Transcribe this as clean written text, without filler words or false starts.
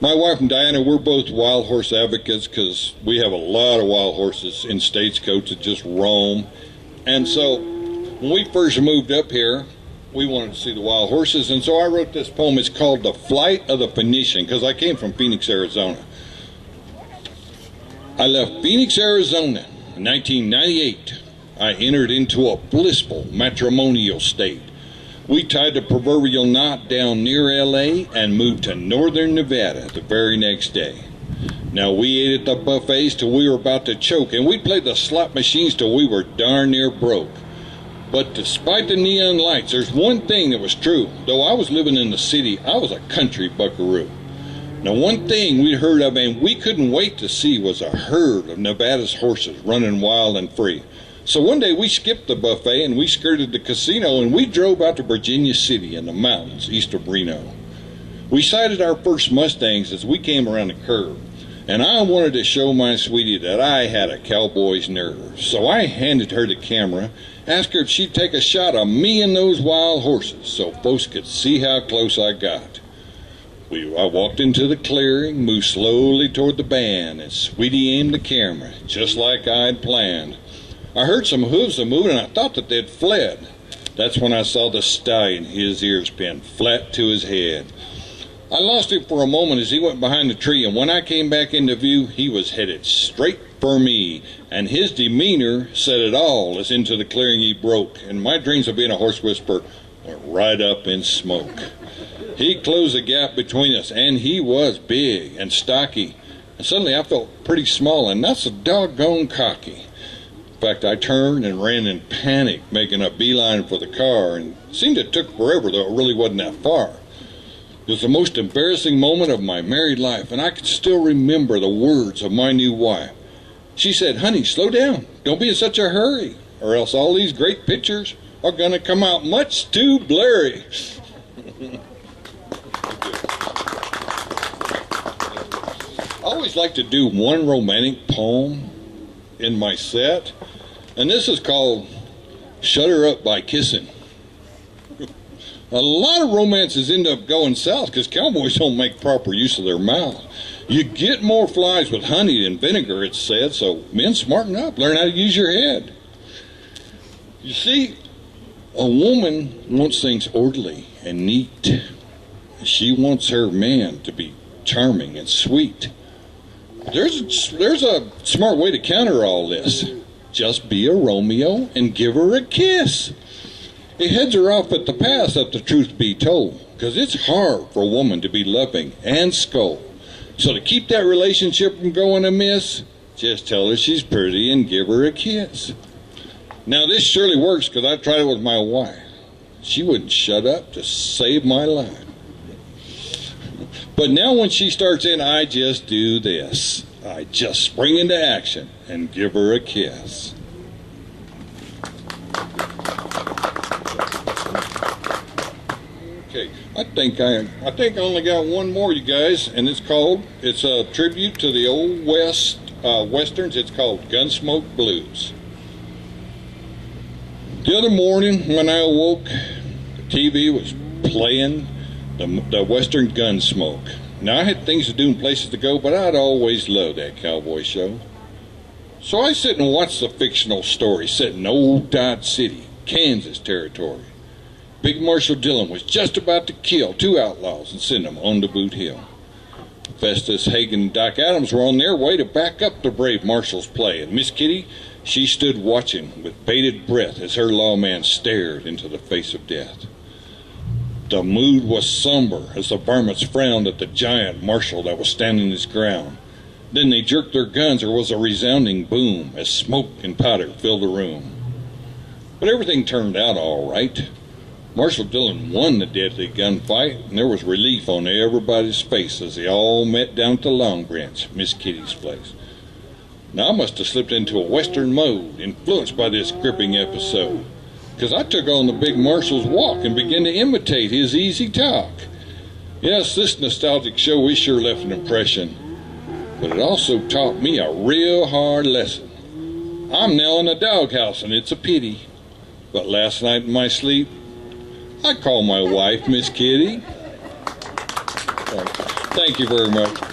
My wife and Diana, we're both wild horse advocates because we have a lot of wild horses in stagecoach that just roam. And so when we first moved up here, we wanted to see the wild horses, and so I wrote this poem. It's called The Flight of the Phoenician, because I came from Phoenix, Arizona. I left Phoenix, Arizona in 1998. I entered into a blissful matrimonial state. We tied the proverbial knot down near L.A. and moved to northern Nevada the very next day. Now, we ate at the buffets till we were about to choke, and we played the slot machines till we were darn near broke. But despite the neon lights, there's one thing that was true. Though I was living in the city, I was a country buckaroo. Now, one thing we heard of and we couldn't wait to see was a herd of Nevada's horses running wild and free. So one day we skipped the buffet and we skirted the casino and we drove out to Virginia City in the mountains east of Reno. We sighted our first Mustangs as we came around the curve. And I wanted to show my sweetie that I had a cowboy's nerve. So I handed her the camera, asked her if she'd take a shot of me and those wild horses so folks could see how close I got. I walked into the clearing, moved slowly toward the band, and sweetie aimed the camera just like I'd planned. I heard some hooves a moving and I thought that they'd fled. That's when I saw the stallion, his ears pinned flat to his head. I lost him for a moment as he went behind the tree, and when I came back into view, he was headed straight for me, and his demeanor said it all as into the clearing he broke, and my dreams of being a horse whisperer went right up in smoke. He closed the gap between us, and he was big and stocky, and suddenly I felt pretty small, and that's a doggone cocky. In fact, I turned and ran in panic, making a beeline for the car, and it seemed it took forever, though it really wasn't that far. It was the most embarrassing moment of my married life, and I can still remember the words of my new wife. She said, "Honey, slow down. Don't be in such a hurry, or else all these great pictures are going to come out much too blurry." I always like to do one romantic poem in my set, and this is called Shut Her Up by Kissing. A lot of romances end up going south because cowboys don't make proper use of their mouth. You get more flies with honey than vinegar, it's said, so men, smarten up, learn how to use your head. You see, a woman wants things orderly and neat. She wants her man to be charming and sweet. There's a smart way to counter all this. Just be a Romeo and give her a kiss. It heads her off at the pass, if the truth be told, because it's hard for a woman to be loving and scold. So to keep that relationship from going amiss, just tell her she's pretty and give her a kiss. Now this surely works because I tried it with my wife. She wouldn't shut up to save my life. But now when she starts in, I just do this. I just spring into action and give her a kiss. Okay, I think I only got one more, you guys, and it's a tribute to the old West Westerns. It's called Gunsmoke Blues. The other morning when I awoke, the TV was playing the Western Gunsmoke. Now, I had things to do and places to go, but I'd always loved that cowboy show. So I sit and watch the fictional story set in Old Dodge City, Kansas territory. Big Marshal Dillon was just about to kill two outlaws and send them on to Boot Hill. Festus Hagen and Doc Adams were on their way to back up the brave Marshal's play, and Miss Kitty, she stood watching with bated breath as her lawman stared into the face of death. The mood was somber as the varmints frowned at the giant Marshal that was standing his ground. Then they jerked their guns. There was a resounding boom as smoke and powder filled the room. But everything turned out all right. Marshal Dillon won the deadly gunfight, and there was relief on everybody's face as they all met down at the Long Branch, Miss Kitty's place. Now, I must have slipped into a Western mode, influenced by this gripping episode, because I took on the big Marshal's walk and began to imitate his easy talk. Yes, this nostalgic show sure left an impression, but it also taught me a real hard lesson. I'm now in a doghouse, and it's a pity, but last night in my sleep, I called my wife Miss Kitty. Thank you. Thank you very much.